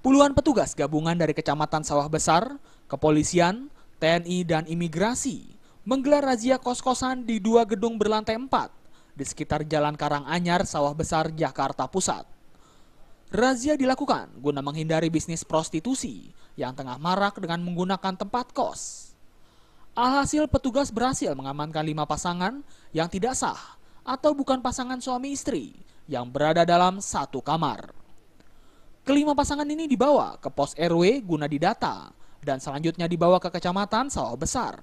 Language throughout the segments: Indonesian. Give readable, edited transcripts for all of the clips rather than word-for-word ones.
Puluhan petugas gabungan dari Kecamatan Sawah Besar, Kepolisian, TNI, dan Imigrasi menggelar razia kos-kosan di 2 gedung berlantai 4 di sekitar Jalan Karanganyar, Sawah Besar, Jakarta Pusat. Razia dilakukan guna menghindari bisnis prostitusi yang tengah marak dengan menggunakan tempat kos. Alhasil petugas berhasil mengamankan 5 pasangan yang tidak sah atau bukan pasangan suami istri yang berada dalam satu kamar. Kelima pasangan ini dibawa ke pos RW guna didata dan selanjutnya dibawa ke Kecamatan Sawah Besar.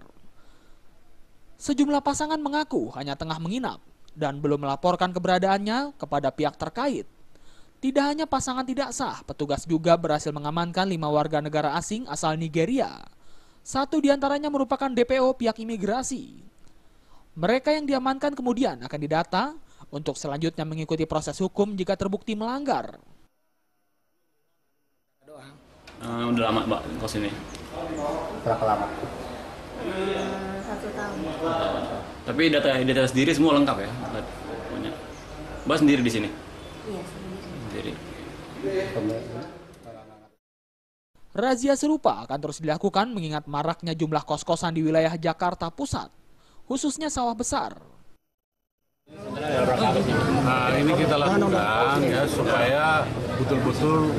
Sejumlah pasangan mengaku hanya tengah menginap dan belum melaporkan keberadaannya kepada pihak terkait. Tidak hanya pasangan tidak sah, petugas juga berhasil mengamankan 5 warga negara asing asal Nigeria. 1 diantaranya merupakan DPO pihak imigrasi. Mereka yang diamankan kemudian akan didata untuk selanjutnya mengikuti proses hukum jika terbukti melanggar. Udah lama Mbak kos ini? Berapa lama? 1 tahun. Tapi data sendiri semua lengkap ya? Punya. Mbak sendiri di sini? Iya, sendiri. Razia serupa akan terus dilakukan mengingat maraknya jumlah kos-kosan di wilayah Jakarta Pusat, khususnya Sawah Besar. Nah, ini kita lakukan ya supaya betul-betul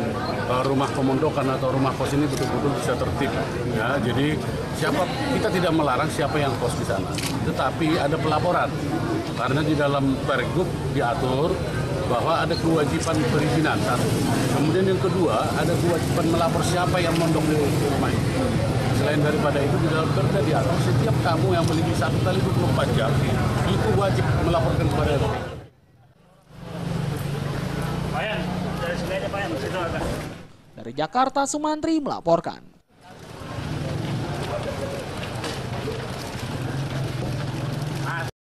rumah pemondokan atau rumah kos ini betul-betul bisa tertib ya. Jadi kita tidak melarang siapa yang kos di sana, tetapi ada pelaporan karena di dalam Pergub diatur bahwa ada kewajiban perizinan. Kemudian yang kedua ada kewajiban melapor siapa yang mondok di rumah itu. Selain daripada itu di dalam Perda diatur setiap tamu yang memiliki 1 kali 24 jam itu wajib melaporkan kepada RT. Dari Jakarta, Sumantri melaporkan.